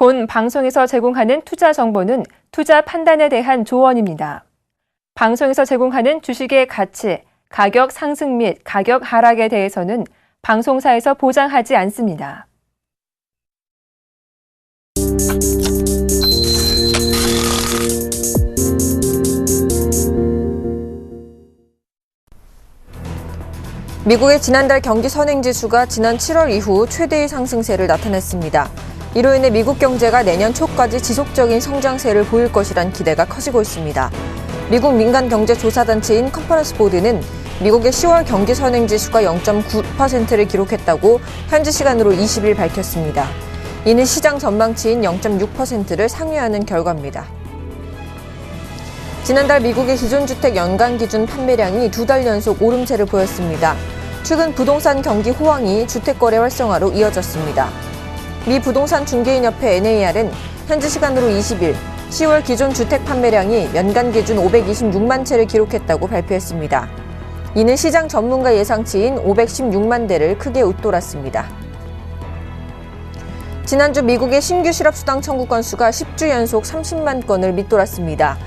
본 방송에서 제공하는 투자 정보는 투자 판단에 대한 조언입니다. 방송에서 제공하는 주식의 가치, 가격 상승 및 가격 하락에 대해서는 방송사에서 보장하지 않습니다. 미국의 지난달 경기 선행지수가 지난 7월 이후 최대의 상승세를 나타냈습니다. 이로 인해 미국 경제가 내년 초까지 지속적인 성장세를 보일 것이란 기대가 커지고 있습니다. 미국 민간경제조사단체인 컨퍼런스 보드는 미국의 10월 경기 선행지수가 0.9%를 기록했다고 현지 시간으로 20일 밝혔습니다. 이는 시장 전망치인 0.6%를 상회하는 결과입니다. 지난달 미국의 기존주택 연간 기준 판매량이 2달 연속 오름세를 보였습니다. 최근 부동산 경기 호황이 주택거래 활성화로 이어졌습니다. 미 부동산 중개인협회 NAR은 현지 시간으로 20일 10월 기존 주택 판매량이 연간 기준 526만 채를 기록했다고 발표했습니다. 이는 시장 전문가 예상치인 516만 대를 크게 웃돌았습니다. 지난주 미국의 신규 실업수당 청구 건수가 10주 연속 30만 건을 밑돌았습니다.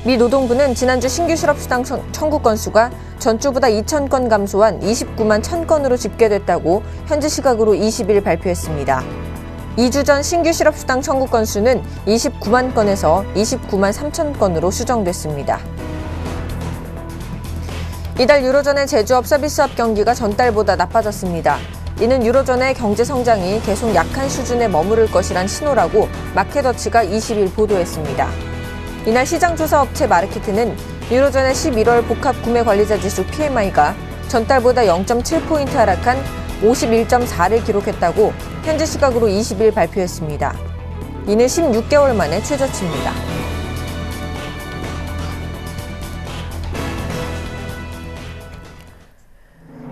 미 노동부는 지난주 신규 실업수당 청구 건수가 전주보다 2,000건 감소한 29만 1,000건으로 집계됐다고 현지 시각으로 20일 발표했습니다. 2주 전 신규 실업수당 청구 건수는 29만 건에서 29만 3천 건으로 수정됐습니다. 이달 유로존의 제조업 서비스업 경기가 전달보다 나빠졌습니다. 이는 유로존의 경제 성장이 계속 약한 수준에 머무를 것이란 신호라고 마켓워치가 20일 보도했습니다. 이날 시장조사업체 마르키트는 유로존의 11월 복합 구매 관리자 지수 PMI가 전달보다 0.7포인트 하락한 51.4를 기록했다고 현지 시각으로 20일 발표했습니다. 이는 16개월 만에 최저치입니다.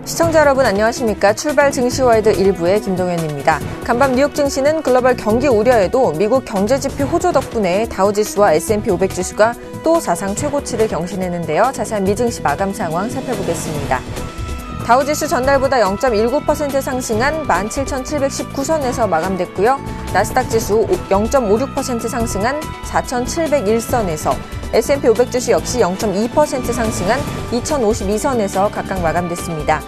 시청자 여러분 안녕하십니까? 출발 증시와이드 1부의 김동현입니다. 간밤 뉴욕 증시는 글로벌 경기 우려에도 미국 경제지표 호조 덕분에 다우지수와 S&P 500 지수가 또 사상 최고치를 경신했는데요. 자세한 미증시 마감 상황 살펴보겠습니다. 다우지수 전날보다 0.19% 상승한 17,719선에서 마감됐고요. 나스닥 지수 0.56% 상승한 4,701선에서 S&P 500 지수 역시 0.2% 상승한 2,052선에서 각각 마감됐습니다.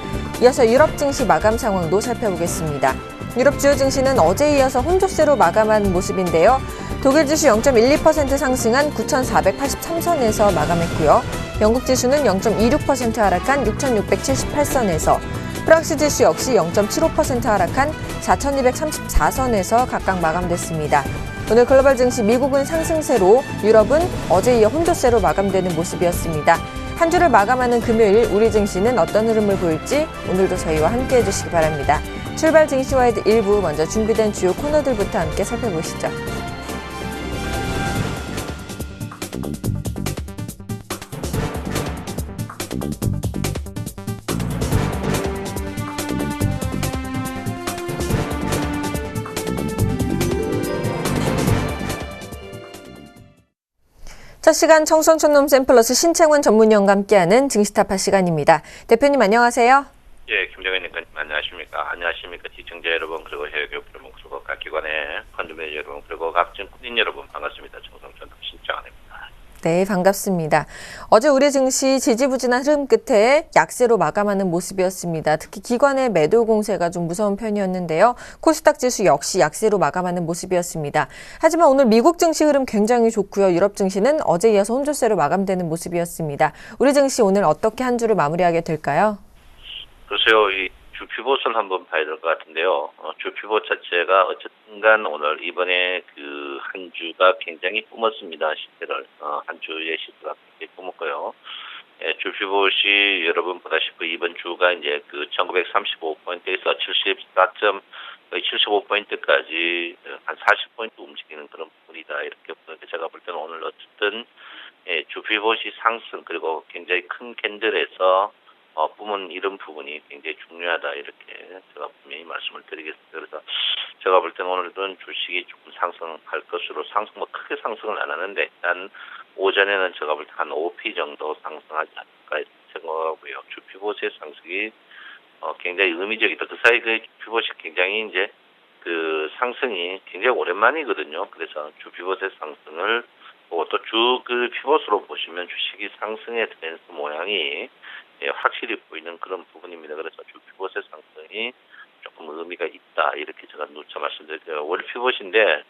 이어서 유럽 증시 마감 상황도 살펴보겠습니다. 유럽 주요 증시는 어제에 이어서 혼조세로 마감한 모습인데요. 독일 지수 0.12% 상승한 9,483선에서 마감했고요. 영국 지수는 0.26% 하락한 6,678선에서, 프랑스 지수 역시 0.75% 하락한 4,234선에서 각각 마감됐습니다. 오늘 글로벌 증시 미국은 상승세로, 유럽은 어제 이어 혼조세로 마감되는 모습이었습니다. 한 주를 마감하는 금요일 우리 증시는 어떤 흐름을 보일지 오늘도 저희와 함께 해주시기 바랍니다. 출발 증시와이드 1부 먼저 준비된 주요 코너들부터 함께 살펴보시죠. 첫 시간 청성촌놈 샘플러스 신창원 전문위원과 함께하는 증시타파 시간입니다. 대표님 안녕하세요. 예, 김정현님 안녕하십니까? 안녕하십니까? 시청자 여러분, 그리고 해외교육 여러분, 그리고 각 기관의 펀드 매니저 여러분, 그리고 각종 국민 여러분 반갑습니다. 청성촌놈 신창원입니다. 네, 반갑습니다. 어제 우리 증시 지지부진한 흐름 끝에 약세로 마감하는 모습이었습니다. 특히 기관의 매도 공세가 좀 무서운 편이었는데요. 코스닥 지수 역시 약세로 마감하는 모습이었습니다. 하지만 오늘 미국 증시 흐름 굉장히 좋고요. 유럽 증시는 어제 이어서 혼조세로 마감되는 모습이었습니다. 우리 증시 오늘 어떻게 한 주를 마무리하게 될까요? 글쎄요, 이 주피봇을 한번 봐야 될 것 같은데요. 주피봇 자체가 어쨌든 간 오늘 이번에 그 한 주가 굉장히 뿜었습니다. 시세를. 한 주의 시세가 굉장히 뿜었고요. 예, 주피봇이 여러분 보다시피 이번 주가 이제 그 1935포인트에서 75포인트까지 한 40포인트 움직이는 그런 부분이다. 이렇게 보니까 제가 볼 때는 오늘 어쨌든 예, 주피봇이 상승 그리고 굉장히 큰 캔들에서 뿜은 이런 부분이 굉장히 중요하다 이렇게 제가 분명히 말씀을 드리겠습니다. 그래서 제가 볼 때는 오늘은 주식이 조금 상승할 것으로 크게 상승을 안 하는데 일단 오전에는 제가 볼 때 한 5p 정도 상승하지 않을까 이렇게 생각하고요. 주피봇의 상승이 굉장히 의미적이다. 그 사이 그 주피봇이 굉장히 이제 그 상승이 굉장히 오랜만이거든요. 그래서 주 피봇의 상승을 보고 또 주 그 피봇으로 보시면 주식이 상승의 트렌드 모양이 확실히 보이는 그런 부분입니다. 그래서 주 피봇의 상승이 조금 의미가 있다 이렇게 제가 누차 말씀드릴게요. 월 피봇인데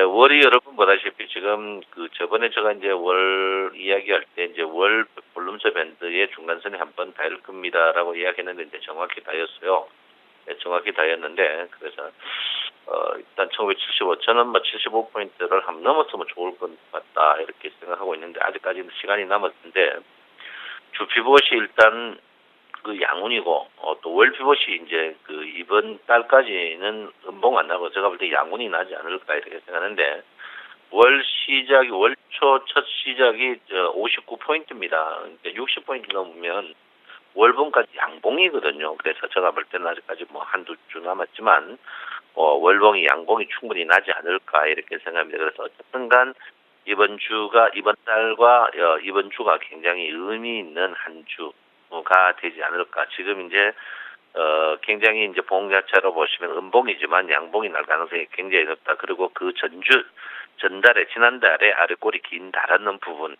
월이 여러분 보다시피 지금 그 저번에 제가 이제 월 이야기할 때 이제 월 볼륨저 밴드의 중간선이 한번 닿을 겁니다라고 이야기했는데 이제 정확히 닿았어요. 정확히 닿았는데 그래서 일단 1975 저는 뭐 75포인트를 한번 넘었으면 좋을 것 같다 이렇게 생각하고 있는데 아직까지는 시간이 남았는데 주 피봇이 일단 그 양운이고 또 월 피봇이 이제 그 이번 달까지는 음봉 안 나고 제가 볼 때 양운이 나지 않을까 이렇게 생각하는데 월초 첫 시작이 59포인트입니다. 60포인트 넘으면 월봉까지 양봉이거든요. 그래서 제가 볼 때는 아직까지 뭐 한두 주 남았지만 월봉이 양봉이 충분히 나지 않을까 이렇게 생각합니다. 그래서 어쨌든 간 이번 달과 이번 주가 굉장히 의미 있는 한 주가 되지 않을까. 지금 이제 굉장히 이제 봉 자체로 보시면 음봉이지만 양봉이 날 가능성이 굉장히 높다. 그리고 그 지난달에 아래꼬리 긴 달았는 부분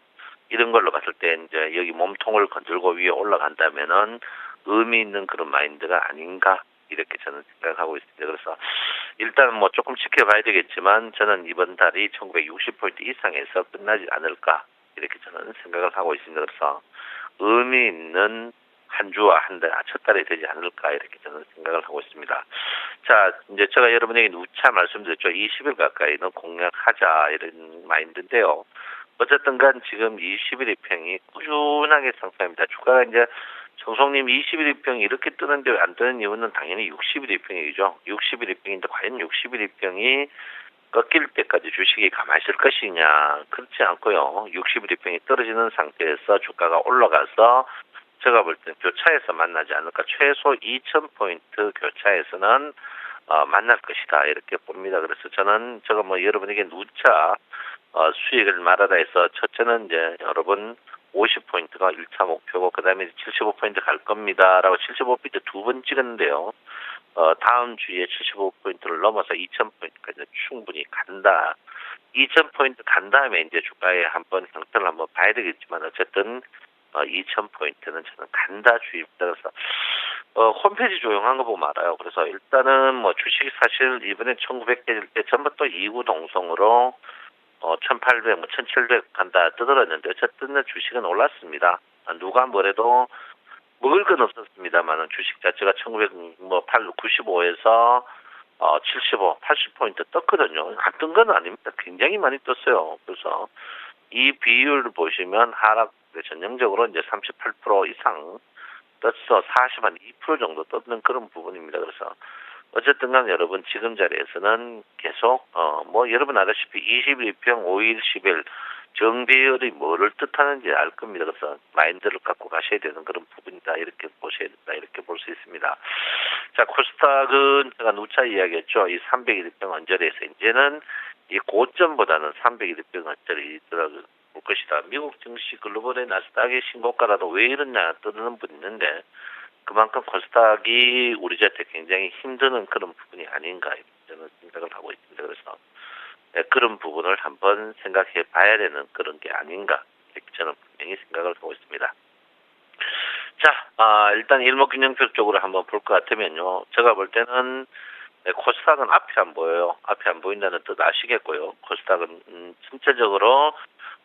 이런 걸로 봤을 때 이제 여기 몸통을 건들고 위에 올라간다면은 의미 있는 그런 마인드가 아닌가 이렇게 저는 생각하고 있습니다. 그래서 일단 뭐 조금 지켜봐야 되겠지만 저는 이번 달이 1960포인트 이상에서 끝나지 않을까 이렇게 저는 생각을 하고 있습니다. 그래서 의미 있는 한 주와 첫 달이 되지 않을까 이렇게 저는 생각을 하고 있습니다. 자, 이제 제가 여러분에게 누차 말씀드렸죠. 20일 가까이는 공략하자 이런 마인드인데요. 어쨌든 간 지금 21일 평이 꾸준하게 상승합니다. 주가가 이제 정성님 21일 평이 이렇게 뜨는데 왜 안 뜨는 이유는 당연히 61일 평이죠. 61일 평인데 과연 61일 평이 꺾일 때까지 주식이 가만히 있을 것이냐. 그렇지 않고요. 61일 평이 떨어지는 상태에서 주가가 올라가서 제가 볼 때 교차에서 만나지 않을까. 최소 2,000포인트 교차에서는 만날 것이다. 이렇게 봅니다. 그래서 저는 제가 뭐 여러분에게 누차 수익을 말하다 해서 첫째는 이제 여러분 50포인트가 1차 목표고 그 다음에 75포인트 갈 겁니다라고 75포인트 두 번 찍었는데요. 다음 주에 75포인트를 넘어서 2,000포인트까지 충분히 간다. 2,000포인트 간 다음에 이제 주가에 한번 형태를 한번 봐야 되겠지만 어쨌든 2,000포인트는 저는 간다 주입니다. 그래서 홈페이지 조용한 거 보면 알아요. 그래서 일단은 뭐 주식이 사실 이번에 1,900 깨질 때 전부 또 이구동성으로 1,800, 1,700 간다 떠들었는데 어쨌든 주식은 올랐습니다. 누가 뭐래도 먹을 건 없었습니다만은 주식 자체가 95에서 75, 80포인트 떴거든요. 안 뜬 건 아닙니다. 굉장히 많이 떴어요. 그래서 이 비율을 보시면 하락 전형적으로 이제 38% 이상 떴어 2% 정도 떴는 그런 부분입니다. 그래서 어쨌든 간 여러분 지금 자리에서는 계속 뭐 여러분 아다시피 21평 5일 10일 정배열이 뭐를 뜻하는지 알 겁니다. 그래서 마인드를 갖고 가셔야 되는 그런 부분이다. 이렇게 보셔야 된다. 이렇게 볼 수 있습니다. 자, 코스닥은 제가 누차 이야기했죠. 이 301평 언저리에서 이제는 이 고점보다는 301평 언저리 들어볼 것이다. 미국 증시 글로벌의 나스닥의 신고가라도 왜 이러냐 떠드는 분이 있는데 그만큼 코스닥이 우리한테 굉장히 힘드는 그런 부분이 아닌가 저는 생각을 하고 있습니다. 그래서 그런 부분을 한번 생각해 봐야 되는 그런 게 아닌가 이렇게 저는 분명히 생각을 하고 있습니다. 자, 일단 일목균형표 쪽으로 한번 볼 것 같으면요. 제가 볼 때는 코스닥은 앞이 안 보여요. 앞이 안 보인다는 뜻 아시겠고요. 코스닥은 전체적으로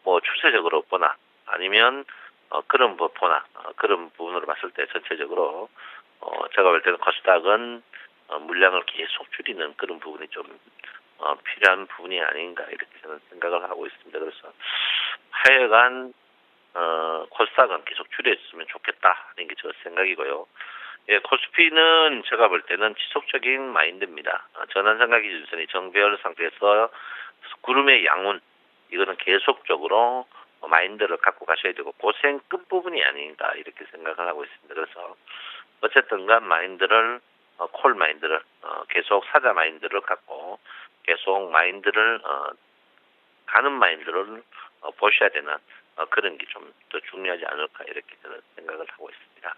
뭐 추세적으로 보나 아니면 그런 뭐 보나 그런 부분으로 봤을 때 전체적으로 제가 볼 때는 코스닥은 물량을 계속 줄이는 그런 부분이 좀 필요한 부분이 아닌가 이렇게 저는 생각을 하고 있습니다. 그래서 하여간 코스닥은 계속 줄였으면 좋겠다 하는 게 저 생각이고요. 예, 코스피는 제가 볼 때는 지속적인 마인드입니다. 전환상가 기준선이 정배열 상태에서 구름의 양운 이거는 계속적으로 마인드를 갖고 가셔야 되고 고생 끝부분이 아닌가 이렇게 생각을 하고 있습니다. 그래서 어쨌든 간 마인드를 콜 마인드를 계속 사자 마인드를 갖고 계속 마인드를 가는 마인드를 보셔야 되는 그런 게 좀 더 중요하지 않을까 이렇게 저는 생각을 하고 있습니다.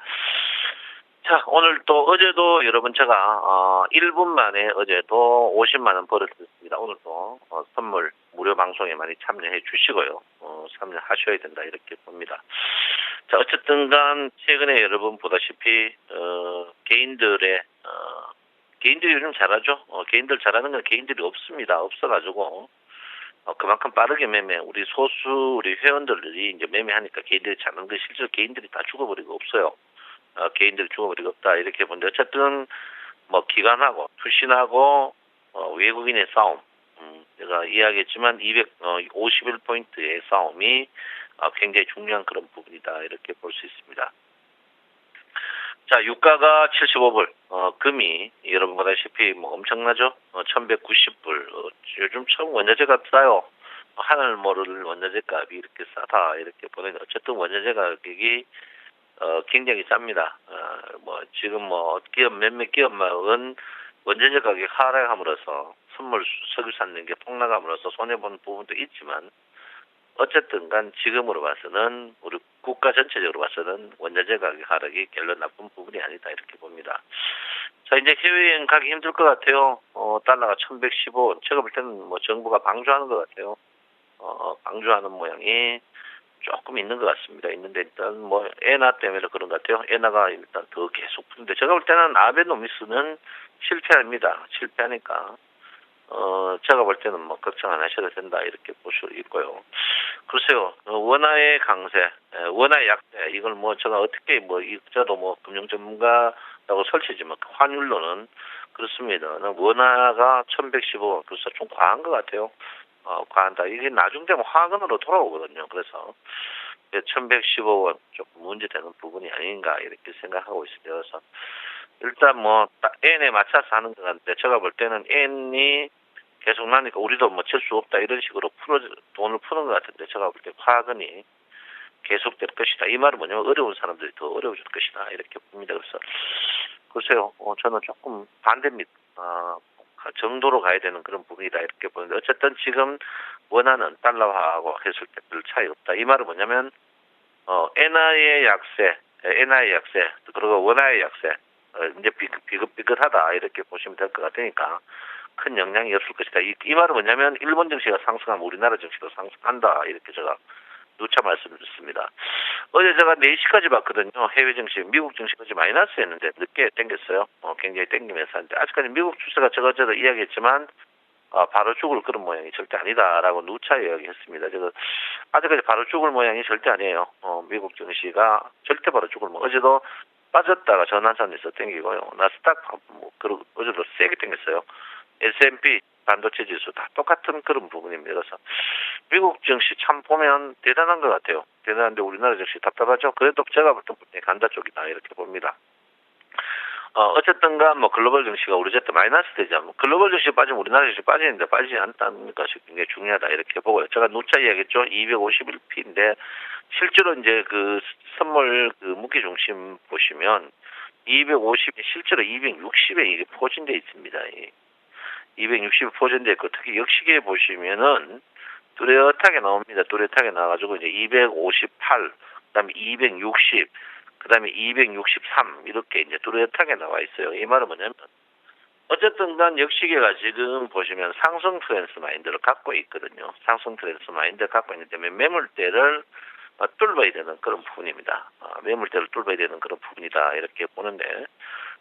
자, 오늘 또 어제도 여러분 제가 1분 만에 어제도 50만 원 벌었습니다. 오늘도 선물 무료 방송에 많이 참여해 주시고요. 참여하셔야 된다 이렇게 봅니다. 자, 어쨌든간 최근에 여러분 보다시피 개인들이 요즘 잘하죠. 개인들 잘하는 건 개인들이 없습니다. 없어가지고 그만큼 빠르게 우리 소수 우리 회원들이 이제 매매하니까 개인들이 잘하는 거 실제로 개인들이 다 죽어버리고 없어요. 개인들이 죽어버리고 없다 이렇게 보는데 어쨌든 뭐 기관하고 투신하고 외국인의 싸움 제가 이야기했지만 251포인트의 싸움이 굉장히 중요한 그런 부분이다 이렇게 볼 수 있습니다. 자, 유가가 75불, 금이 여러분 보다시피 뭐 엄청나죠? 1190불. 요즘 처음 원자재가 싸요. 하늘 모를 원자재 값이 이렇게 싸다 이렇게 보는데 어쨌든 원자재 가격이 굉장히 쌉니다. 지금 몇몇 기업만은 원자재 가격 하락함으로써 선물 석유 샀는 게 폭락함으로써 손해보는 부분도 있지만 어쨌든 간 지금으로 봐서는 우리 국가 전체적으로 봐서는 원자재 가격 하락이 별로 나쁜 부분이 아니다 이렇게 봅니다. 자, 이제 해외여행 가기 힘들 것 같아요. 달러가 1115원. 제가 볼 때는 뭐 정부가 방조하는 것 같아요. 방조하는 모양이 조금 있는 것 같습니다. 있는데 일단 뭐 엔화 때문에 그런 것 같아요. 엔화가 일단 더 계속 푸는데 제가 볼 때는 아베노미스는 실패합니다. 실패하니까 제가 볼 때는 뭐 걱정 안 하셔도 된다 이렇게 볼 수 있고요. 글쎄요, 원화의 강세, 원화의 약세 이걸 뭐 제가 어떻게 저도 뭐 금융 전문가라고 설치지만 환율로는 그렇습니다. 원화가 1115원 그래서 좀 과한 것 같아요. 과한다. 이게 나중 되면 화근으로 돌아오거든요. 그래서 1115원 조금 문제되는 부분이 아닌가 이렇게 생각하고 있습니다. 그래서 일단 N에 맞춰서 하는 것 같은데 제가 볼 때는 N이 계속 나니까 우리도 칠 수 없다 이런 식으로 돈을 푸는 것 같은데 제가 볼 때 화근이 계속될 것이다. 이 말은 뭐냐면 어려운 사람들이 더 어려워질 것이다 이렇게 봅니다. 그래서 글쎄요, 저는 조금 반대입니다. 정도로 가야 되는 그런 부분이다 이렇게 보는데 어쨌든 지금 원화는 달러화하고 했을 때 별 차이 없다. 이 말은 뭐냐면 엔화의 약세 그리고 원화의 약세 이제 비긋비긋하다 이렇게 보시면 될 것 같으니까 큰 영향이 없을 것이다. 이 말은 뭐냐면 일본 증시가 상승하면 우리나라 증시도 상승한다 이렇게 제가 누차 말씀드렸습니다. 어제 제가 4시까지 봤거든요. 해외 증시, 미국 증시가 마이너스였는데 늦게 땡겼어요. 굉장히 땡기면서 하는데 아직까지 미국 주세가 제가 어제도 이야기했지만 바로 죽을 그런 모양이 절대 아니다라고 누차 이야기했습니다. 제가 아직까지 바로 죽을 모양이 절대 아니에요. 미국 증시가 절대 바로 죽을 모양. 어제도 빠졌다가 전환선에서 땡기고요. 나스닥 어제도 세게 땡겼어요. S&P 반도체 지수 다 똑같은 그런 부분입니다. 그래서 미국 증시 참 보면 대단한 것 같아요. 대단한데 우리나라 증시 답답하죠. 그래도 제가 볼 때 간다 쪽이다 이렇게 봅니다. 어쨌든간 글로벌 증시가 우리 제때 마이너스 되죠. 글로벌 증시 빠지면 우리나라 증시 빠지는데 빠지지 않다는 것이 굉장히 중요하다 이렇게 보고요. 제가 누차 이야기했죠. 251P인데 실제로 이제 그 선물 무게 중심 보시면 250에 실제로 260에 이게 포진돼 있습니다. 260에 포진돼 있고 특히 역시계 보시면은 뚜렷하게 나옵니다. 뚜렷하게 나와가지고 이제 258, 그다음에 260, 그다음에 263 이렇게 이제 뚜렷하게 나와 있어요. 이 말은 뭐냐면 어쨌든 간 역시계가 지금 보시면 상승 트렌드 마인드를 갖고 있거든요. 상승 트렌드 마인드를 갖고 있기 때문에 매물대를 뚫어야 되는 그런 부분입니다. 매물대를 뚫어야 되는 그런 부분이다 이렇게 보는데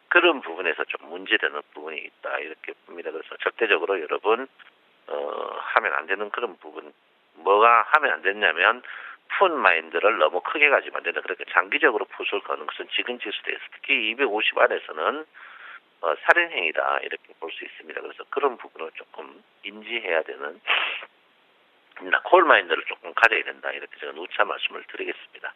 그런 부분에서 좀 문제되는 부분이 있다 이렇게 봅니다. 그래서 절대적으로 여러분 하면 안 되는 그런 부분 뭐가 하면 안 되냐면 푼 마인드를 너무 크게 가지면 안 된다. 그러니까 장기적으로 풋을 거는 것은 지금 지수대에서 특히 250 안에서는 살인행위다 이렇게 볼 수 있습니다. 그래서 그런 부분을 조금 인지해야 되는 콜 마인드를 조금 가져야 된다 이렇게 제가 누차 말씀을 드리겠습니다.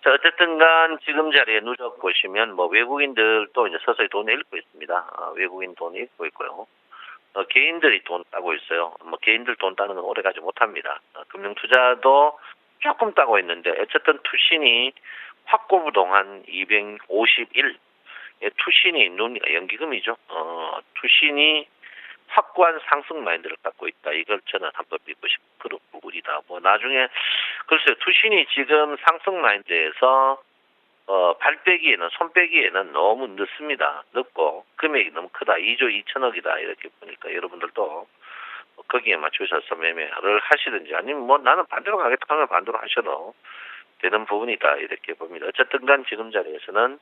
자, 어쨌든 간 지금 자리에 누적 보시면 외국인들도 이제 서서히 돈을 잃고 있습니다. 외국인 돈이 잃고 있고요. 개인들이 돈 따고 있어요. 개인들 돈 따는 건 오래 가지 못합니다. 금융투자도 조금 따고 있는데 어쨌든 투신이 확고부동한 251 투신이 연기금이죠. 투신이 확고한 상승 마인드를 갖고 있다. 이걸 저는 한번 믿고 싶은 그런 부분이다. 나중에 글쎄요. 투신이 지금 상승 마인드에서 발빼기에는, 손빼기에는 너무 늦습니다. 늦고, 금액이 너무 크다. 2조 2천억이다. 이렇게 보니까 여러분들도 거기에 맞추셔서 매매를 하시든지, 아니면 뭐 나는 반대로 가겠다 하면 반대로 하셔도 되는 부분이다. 이렇게 봅니다. 어쨌든 간 지금 자리에서는,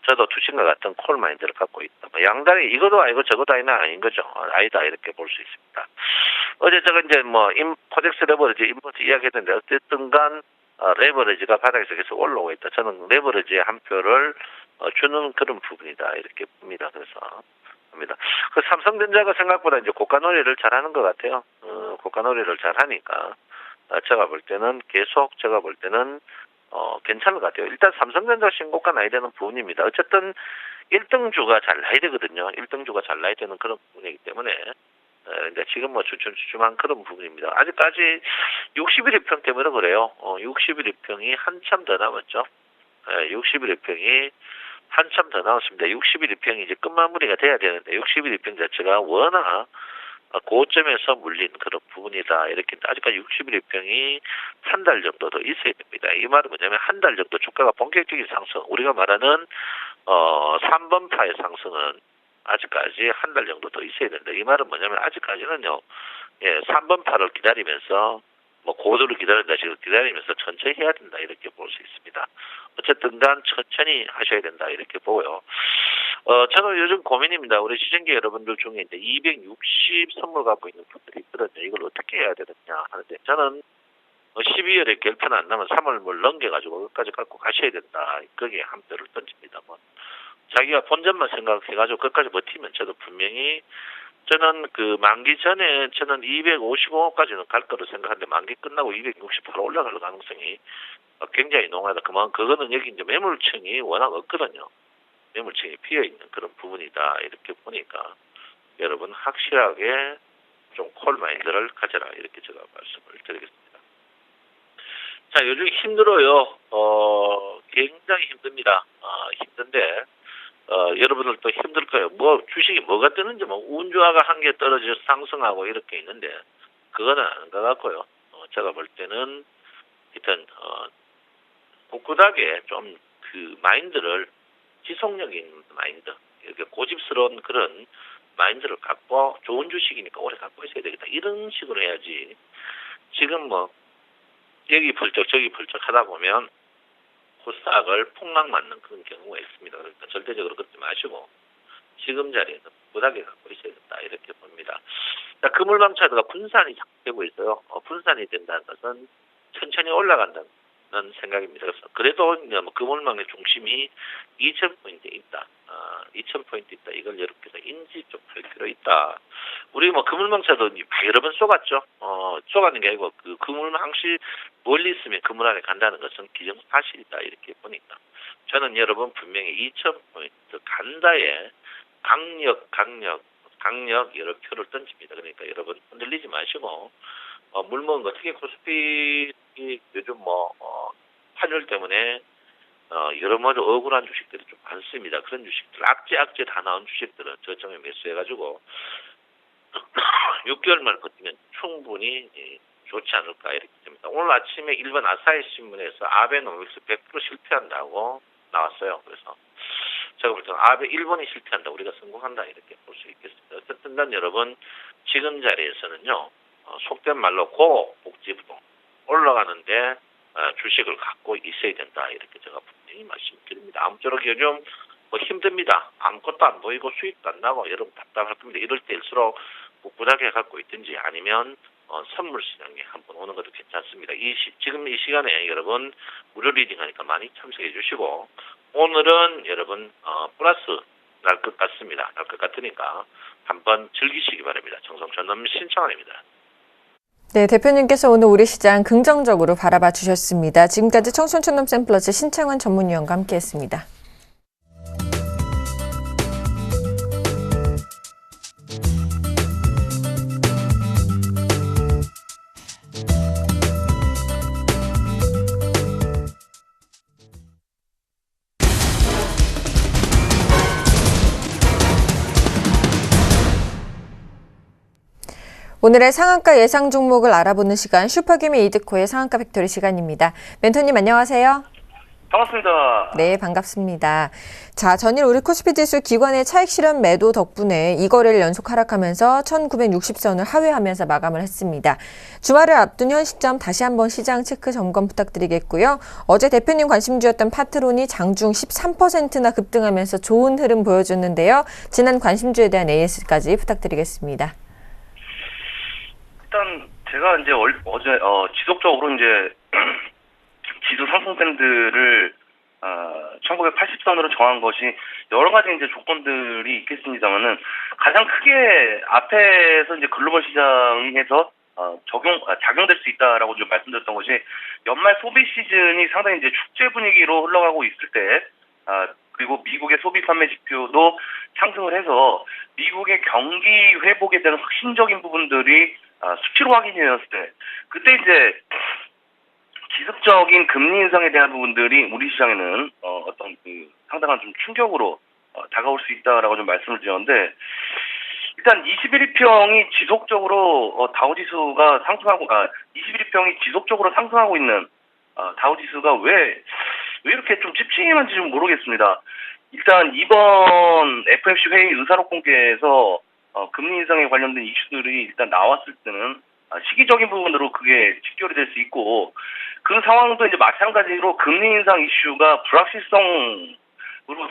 저도 투신과 같은 콜마인드를 갖고 있다. 뭐 양다리 이것도 아니고 저것도 아닌 거죠. 아니다. 이렇게 볼 수 있습니다. 어제 이제 코덱스 레버리지, 인버스 이야기했는데, 어쨌든 간, 레버리지가 바닥에서 계속 올라오고 있다. 저는 레버리지의 한 표를 주는 그런 부분이다. 이렇게 봅니다. 그래서 합니다. 그 삼성전자가 생각보다 이제 고가 놀이를 잘하는 것 같아요. 고가 놀이를 잘하니까 제가 볼 때는 괜찮은 것 같아요. 일단 삼성전자 신고가 나야 되는 부분입니다. 어쨌든 1등주가 잘 나야 되거든요. 1등주가 잘 나야 되는 그런 부분이기 때문에 이제 지금 주춤주춤한 그런 부분입니다. 아직까지 61일평 때문에 그래요. 61일평이 한참 더 남았죠. 61일평이 한참 더 남았습니다. 61일평이 이제 끝마무리가 돼야 되는데 61일평 자체가 워낙 고점에서 물린 그런 부분이다. 이렇게 아직까지 61일평이 한 달 정도 더 있어야 됩니다. 이 말은 뭐냐면 한 달 정도 주가가 본격적인 상승, 우리가 말하는 3번파의 상승은 아직까지 한 달 정도 더 있어야 된다. 이 말은 뭐냐면 아직까지는요, 3번파를 기다리면서 고도를 기다린다 식으로 기다리면서 천천히 해야 된다. 이렇게 볼 수 있습니다. 어쨌든 간 천천히 하셔야 된다. 이렇게 보고요. 저는 요즘 고민입니다. 우리 시청자 여러분들 중에 이제 260 선물 갖고 있는 분들이 있거든요. 이걸 어떻게 해야 되느냐 하는데, 저는 12월에 결편 안 나면 3월을 넘겨가지고 끝까지 갖고 가셔야 된다. 거기에 한 표를 던집니다. 자기가 본전만 생각해가지고 끝까지 버티면 저도 분명히, 저는 만기 전에 저는 255까지는 갈 거로 생각하는데, 만기 끝나고 268로 올라갈 가능성이 굉장히 농하다. 그거는 여기 이제 매물층이 워낙 없거든요. 매물층이 비어있는 그런 부분이다. 이렇게 보니까 여러분 확실하게 좀 콜마인드를 가져라. 이렇게 제가 말씀을 드리겠습니다. 자, 요즘 힘들어요. 굉장히 힘듭니다. 힘든데, 여러분들도 힘들 거예요. 주식이 뭐가 뜨는지, 운주화가 한 개 떨어져서 상승하고 이렇게 있는데, 그거는 아닌 것 같고요. 제가 볼 때는, 일단, 꿋꿋하게 좀 마인드를, 지속력 있는 마인드, 이렇게 고집스러운 그런 마인드를 갖고, 좋은 주식이니까 오래 갖고 있어야 되겠다. 이런 식으로 해야지. 지금 여기 펄쩍 저기 펄쩍 하다 보면, 코스닥을 폭락 맞는 그런 경우가 있습니다. 그러니까 절대적으로 그러지 마시고 지금 자리에는 꿋꿋하게 갖고 있어야 된다. 이렇게 봅니다. 자, 금물망차드가 분산이 되고 있어요. 분산이 된다는 것은 천천히 올라간다는 생각입니다. 그래서 그래도 금물망의 중심이 2,000포인트에 있다. 2,000포인트 있다. 이걸 여러분께서 인지 좀 할 필요 있다. 우리 금물망차도 여러 번 쏘갔죠. 쏘가는 게 아니고 금물망시 멀리 있으면 그물 안에 간다는 것은 기정사실이다. 이렇게 보니까 저는 여러분 분명히 2,000포인트 간다에 강력 여러 표를 던집니다. 그러니까 여러분 흔들리지 마시고 물 먹은 거, 특히 코스피 요즘 환율 때문에 여러 가지 억울한 주식들이 좀 많습니다. 그런 주식들, 악재 다 나온 주식들은 저점에 매수해가지고 6개월만 버티면 충분히 좋지 않을까 이렇게 됩니다. 오늘 아침에 일본 아사히 신문에서 아베노믹스 100% 실패한다고 나왔어요. 그래서 제가 볼 때는 일본이 실패한다, 우리가 성공한다 이렇게 볼 수 있겠습니다. 어쨌든 난 여러분 지금 자리에서는요, 속된 말로 고복지부동 올라가는데 주식을 갖고 있어야 된다. 이렇게 제가 분명히 말씀드립니다. 아무쪼록 요즘 힘듭니다. 아무것도 안 보이고 수익도 안 나고 여러분 답답할 겁니다. 이럴 때일수록 꿋꿋하게 갖고 있든지 아니면 선물 시장에 한번 오는 것도 괜찮습니다. 지금 이 시간에 여러분 무료 리딩하니까 많이 참석해 주시고, 오늘은 여러분 플러스 날 것 같습니다. 날 것 같으니까 한번 즐기시기 바랍니다. 정성전남 신청원입니다. 네, 대표님께서 오늘 우리 시장 긍정적으로 바라봐 주셨습니다. 지금까지 청춘촌놈 샘플러스 신창원 전문위원과 함께했습니다. 오늘의 상한가 예상 종목을 알아보는 시간, 슈퍼기미 이드코의 상한가 팩토리 시간입니다. 멘토님 안녕하세요. 반갑습니다. 네, 반갑습니다. 자, 전일 우리 코스피 지수 기관의 차익 실현 매도 덕분에 2거래일 연속 하락하면서 1960선을 하회하면서 마감을 했습니다. 주말을 앞둔 현 시점 다시 한번 시장 체크 점검 부탁드리겠고요. 어제 대표님 관심주였던 파트론이 장중 13%나 급등하면서 좋은 흐름 보여줬는데요. 지난 관심주에 대한 AS까지 부탁드리겠습니다. 일단 제가 이제 어제 지속적으로 이제 지수 상승 밴드를 1980선으로 정한 것이 여러 가지 이제 조건들이 있겠습니다만은 가장 크게 앞에서 이제 글로벌 시장에서 작용될 수 있다라고 좀 말씀드렸던 것이 연말 소비 시즌이 상당히 이제 축제 분위기로 흘러가고 있을 때, 그리고 미국의 소비 판매 지표도 상승을 해서 미국의 경기 회복에 대한 확신적인 부분들이 수치로 확인이 되었을 때, 그때 이제 기습적인 금리 인상에 대한 부분들이 우리 시장에는 어떤 상당한 좀 충격으로 다가올 수 있다라고 좀 말씀을 드렸는데, 일단 21일평이 지속적으로 다우지수가 상승하고 21일평이 지속적으로 상승하고 있는 다우지수가 왜 이렇게 좀 찝찝한지 좀 모르겠습니다. 일단 이번 FOMC 회의 의사록 공개에서 금리 인상에 관련된 이슈들이 일단 나왔을 때는 시기적인 부분으로 그게 직결이 될 수 있고, 그 상황도 이제 마찬가지로 금리 인상 이슈가 불확실성으로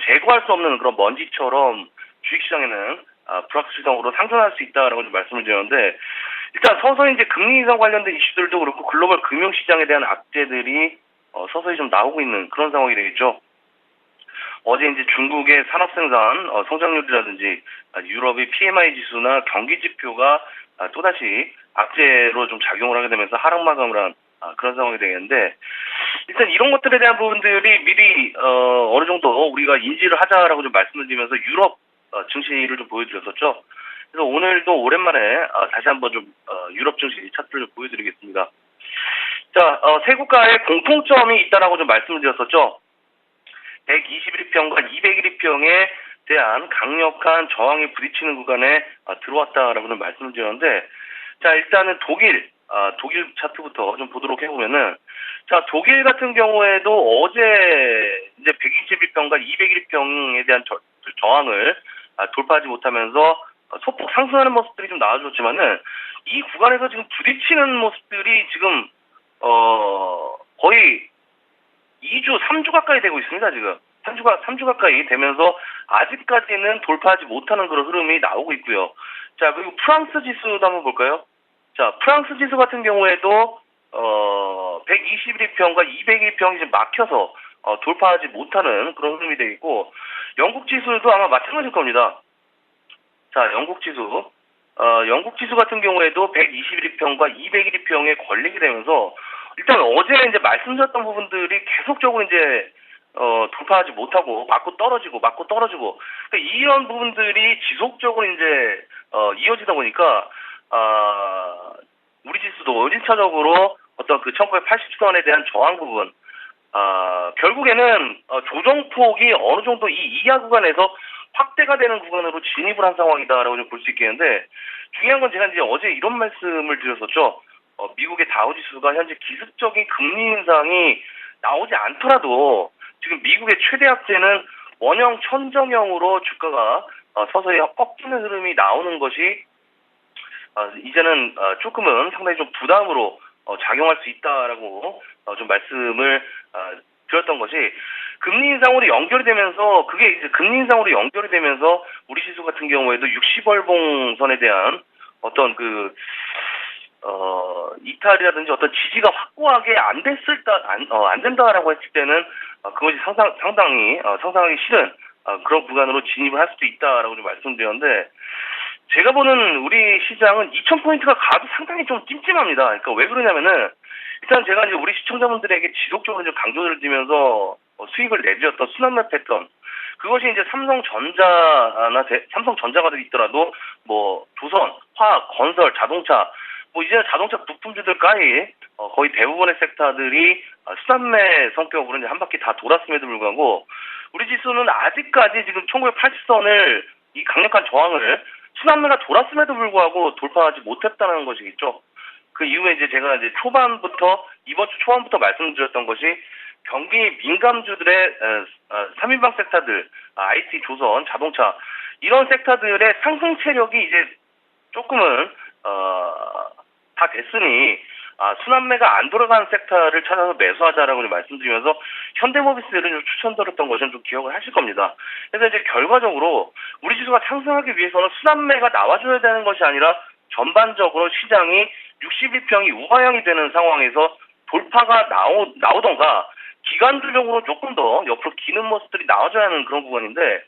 제거할 수 없는 그런 먼지처럼 주식시장에는 불확실성으로 상승할 수 있다라고 좀 말씀을 드렸는데, 일단 서서히 이제 금리 인상 관련된 이슈들도 그렇고 글로벌 금융시장에 대한 악재들이 서서히 좀 나오고 있는 그런 상황이 되겠죠. 어제 이제 중국의 산업생산 성장률이라든지 유럽의 PMI 지수나 경기 지표가 또다시 악재로 좀 작용을 하게 되면서 하락 마감을 한 그런 상황이 되겠는데, 일단 이런 것들에 대한 부분들이 미리 어느 정도 우리가 인지를 하자라고 좀 말씀을 드리면서 유럽 증시를 좀 보여드렸었죠. 그래서 오늘도 오랜만에 다시 한번 좀 유럽 증시 차트를 좀 보여드리겠습니다. 자, 세 국가의 공통점이 있다라고 좀 말씀을 드렸었죠. 121일평과 201일평에 대한 강력한 저항에 부딪히는 구간에 들어왔다라고 좀 말씀을 드렸는데, 자, 일단은 독일 차트부터 좀 보도록 해보면은, 자, 독일 같은 경우에도 어제 이제 121평과 201평에 대한 저항을 돌파하지 못하면서 소폭 상승하는 모습들이 좀 나와줬지만은, 이 구간에서 지금 부딪히는 모습들이 지금 거의 2주, 3주 가까이 되고 있습니다, 지금. 3주 가까이 되면서 아직까지는 돌파하지 못하는 그런 흐름이 나오고 있고요. 자, 그리고 프랑스 지수도 한번 볼까요? 자, 프랑스 지수 같은 경우에도 121평과 201평이 지금 막혀서 돌파하지 못하는 그런 흐름이 되어 있고, 영국 지수도 아마 마찬가지일 겁니다. 자, 영국 지수 같은 경우에도 121평과 201평에 걸리게 되면서, 일단 어제 이제 말씀드렸던 부분들이 계속적으로 이제 돌파하지 못하고 맞고 떨어지고 그러니까 이런 부분들이 지속적으로 이제 이어지다 보니까 우리 지수도 1차적으로 어떤 그 1980선에 대한 저항 부분, 결국에는 조정폭이 어느 정도 이 이하 구간에서 확대가 되는 구간으로 진입을 한 상황이다라고 좀 볼 수 있겠는데, 중요한 건 제가 이제 어제 이런 말씀을 드렸었죠. 미국의 다우지수가 현재 기습적인 금리 인상이 나오지 않더라도 지금 미국의 최대 악재는 원형 천정형으로 주가가 서서히 꺾이는 흐름이 나오는 것이 이제는 조금은 상당히 좀 부담으로 작용할 수 있다라고 좀 말씀을 드렸던 것이, 금리 인상으로 연결이 되면서, 그게 이제 금리 인상으로 연결이 되면서 우리 지수 같은 경우에도 60월봉선에 대한 어떤 이탈이라든지 어떤 지지가 확고하게 안 된다라고 했을 때는 그것이 상당히 상상하기 싫은 그런 구간으로 진입을 할 수도 있다라고 좀 말씀드렸는데, 제가 보는 우리 시장은 2000포인트가 가도 상당히 좀 찜찜합니다. 그러니까 왜 그러냐면은, 일단 제가 이제 우리 시청자분들에게 지속적으로 좀 강조를 드리면서 수익을 내드렸던 순환매 패턴, 그것이 이제 삼성전자가 있더라도 뭐 조선, 화학, 건설, 자동차, 뭐 이제 자동차 부품주들까지 거의 대부분의 섹터들이 순환매 성격으로 이제 한 바퀴 다 돌았음에도 불구하고, 우리 지수는 아직까지 지금 1980선을 이 강력한 저항을 순환매가 돌았음에도 불구하고 돌파하지 못했다는 것이겠죠. 그 이후에 이제 제가 이제 이번 주 초반부터 말씀드렸던 것이 경기 민감주들의 3인방 섹터들, IT, 조선, 자동차 이런 섹터들의 상승 체력이 이제 조금은 다 됐으니 순환매가 안 돌아가는 섹터를 찾아서 매수하자라고 말씀드리면서 현대모비스를 좀 추천드렸던 것은 좀 기억을 하실 겁니다. 그래서 이제 결과적으로 우리 지수가 상승하기 위해서는 순환매가 나와줘야 되는 것이 아니라 전반적으로 시장이 61평이 우하향이 되는 상황에서 돌파가 나오던가 기간주적으로 조금 더 옆으로 기는 모습들이 나와줘야 하는 그런 부분인데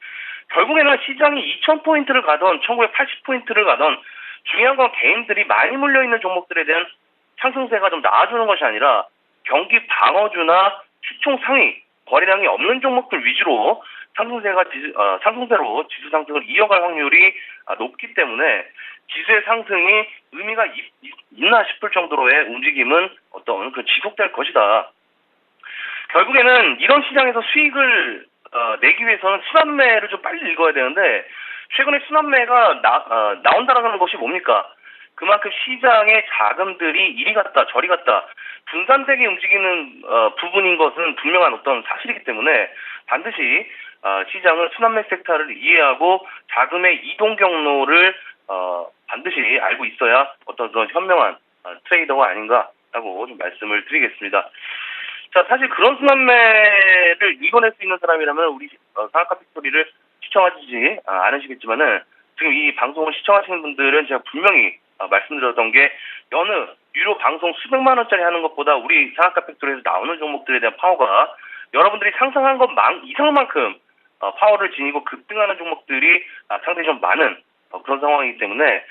결국에는 시장이 2000포인트를 가던 1980포인트를 가던 중요한 건 개인들이 많이 몰려있는 종목들에 대한 상승세가 좀 나와주는 것이 아니라 경기 방어주나 시총 상위 거래량이 없는 종목들 위주로 상승세로 지수 상승을 이어갈 확률이 높기 때문에 지수의 상승이 의미가 있나 싶을 정도로의 움직임은 어떤 지속될 것이다. 결국에는 이런 시장에서 수익을 내기 위해서는 순환매를 좀 빨리 읽어야 되는데 최근에 순환매가 나온다라는 것이 뭡니까? 그만큼 시장의 자금들이 이리 갔다 저리 갔다 분산되게 움직이는 부분인 것은 분명한 어떤 사실이기 때문에 반드시 시장은 순환매 섹터를 이해하고 자금의 이동 경로를 반드시 알고 있어야 어떤 그런 현명한 트레이더가 아닌가라고 좀 말씀을 드리겠습니다. 자, 사실 그런 순환매를 읽어낼 수 있는 사람이라면 우리 상한가 팩토리를 시청하지 않으시겠지만은 지금 이 방송을 시청하시는 분들은 제가 분명히 말씀드렸던 게 여느 유료 방송 수백만 원짜리 하는 것보다 우리 상한가 팩토리에서 나오는 종목들에 대한 파워가 여러분들이 상상한 것 이상만큼 파워를 지니고 급등하는 종목들이 상당히 좀 많은 그런 상황이기 때문에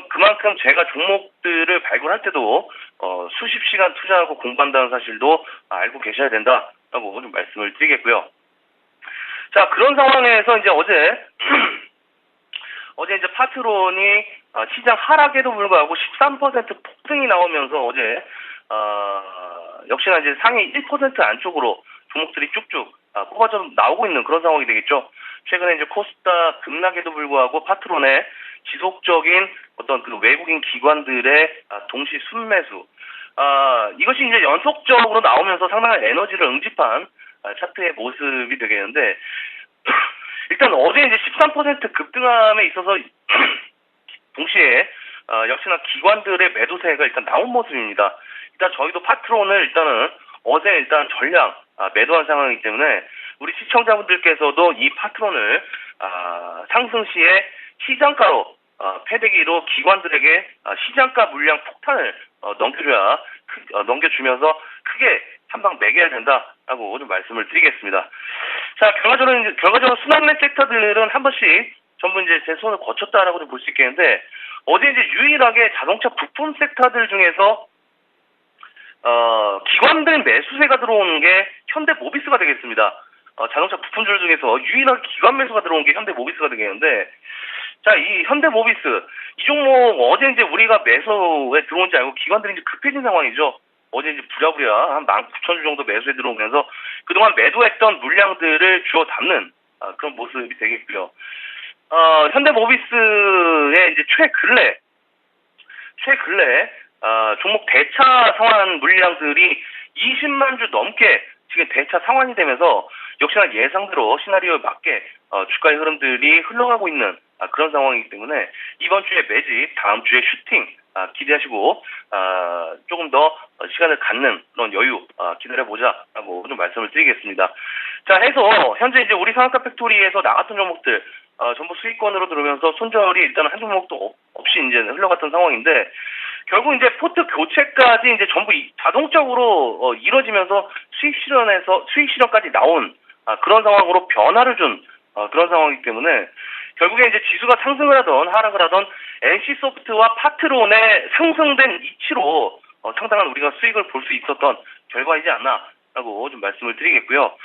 그만큼 제가 종목들을 발굴할 때도 수십 시간 투자하고 공부한다는 사실도 알고 계셔야 된다라고 좀 말씀을 드리겠고요. 자, 그런 상황에서 이제 어제 이제 파트론이 시장 하락에도 불구하고 13% 폭등이 나오면서 어제 역시나 이제 상위 1% 안쪽으로 종목들이 쭉쭉 뽑아져 나오고 있는 그런 상황이 되겠죠. 최근에 이제 코스닥 급락에도 불구하고 파트론의 지속적인 어떤 그 외국인 기관들의 동시 순매수 이것이 이제 연속적으로 나오면서 상당한 에너지를 응집한 차트의 모습이 되겠는데 일단 어제 이제 13% 급등함에 있어서 동시에 역시나 기관들의 매도세가 일단 나온 모습입니다. 일단 저희도 파트론을 일단은 어제 일단 전량 매도한 상황이기 때문에 우리 시청자분들께서도 이 파트론을 상승 시에 시장가로 패대기로 기관들에게 시장가 물량 폭탄을 넘겨주면서 크게 한 방 매겨야 된다라고 좀 말씀을 드리겠습니다. 자, 결과적으로 순환매 섹터들은 한 번씩 전부 이제 제 손을 거쳤다라고 좀 볼 수 있겠는데 어제 이제 유일하게 자동차 부품 섹터들 중에서 기관들 매수세가 들어오는 게 현대모비스가 되겠습니다. 자동차 부품줄 중에서 유일하게 기관 매수가 들어온 게 현대모비스가 되겠는데 자, 이 현대모비스 이 종목 어제 이제 우리가 매수에 들어온 줄 알고 기관들이 이제 급해진 상황이죠. 어제 이제 부랴부랴 한 19,000주 정도 매수에 들어오면서 그동안 매도했던 물량들을 주워 담는 그런 모습이 되겠고요. 현대모비스의 이제 최근래 종목 대차 상환 물량들이 20만 주 넘게 지금 대차 상환이 되면서 역시나 예상대로 시나리오에 맞게 주가의 흐름들이 흘러가고 있는 그런 상황이기 때문에 이번 주에 매집, 다음 주에 슈팅 기대하시고 조금 더 시간을 갖는 그런 여유 기다려보자라고 좀 말씀을 드리겠습니다. 자, 해서 현재 이제 우리 상한가 팩토리에서 나갔던 종목들 전부 수익권으로 들어오면서 손절이 일단 한 종목도 없이 이제 흘러갔던 상황인데 결국 이제 포트 교체까지 이제 전부 자동적으로 이루어지면서 수익 실현까지 나온 그런 상황으로 변화를 준 그런 상황이기 때문에 결국에 이제 지수가 상승을 하던 하락을 하던 NC소프트와 파트론의 상승된 이치로 상당한 우리가 수익을 볼 수 있었던 결과이지 않나라고 좀 말씀을 드리겠고요.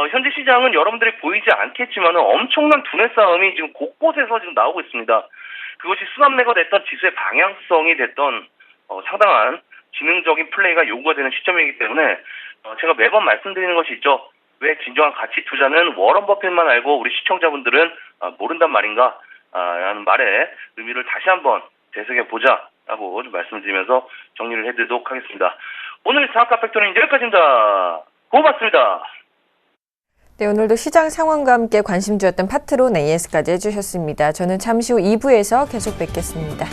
현재 시장은 여러분들이 보이지 않겠지만 엄청난 두뇌 싸움이 지금 곳곳에서 지금 나오고 있습니다. 그것이 순환매가 됐던 지수의 방향성이 됐던 상당한 지능적인 플레이가 요구가 되는 시점이기 때문에 제가 매번 말씀드리는 것이 있죠. 왜 진정한 가치 투자는 워런 버핏만 알고 우리 시청자분들은 모른단 말인가 라는 말의 의미를 다시 한번 되새겨보자라고 좀 말씀드리면서 정리를 해드리도록 하겠습니다. 오늘 상한가 팩토리는 여기까지입니다. 고맙습니다. 네, 오늘도 시장 상황과 함께 관심주였던 파트론 AS까지 해주셨습니다. 저는 잠시 후 2부에서 계속 뵙겠습니다.